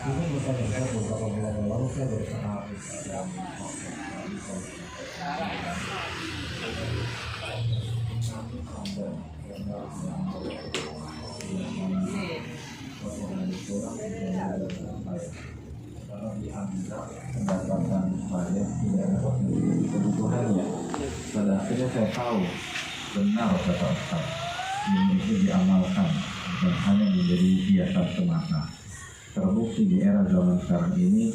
Ini misalnya beberapa bulan yang lalu saya berusaha mendapatkan banyak tidak dapat kebutuhannya. Pada akhirnya saya tahu benar kata Ustaz, ini itu diamalkan bukan hanya menjadi biasa semata. Terbukti di era zaman sekarang ini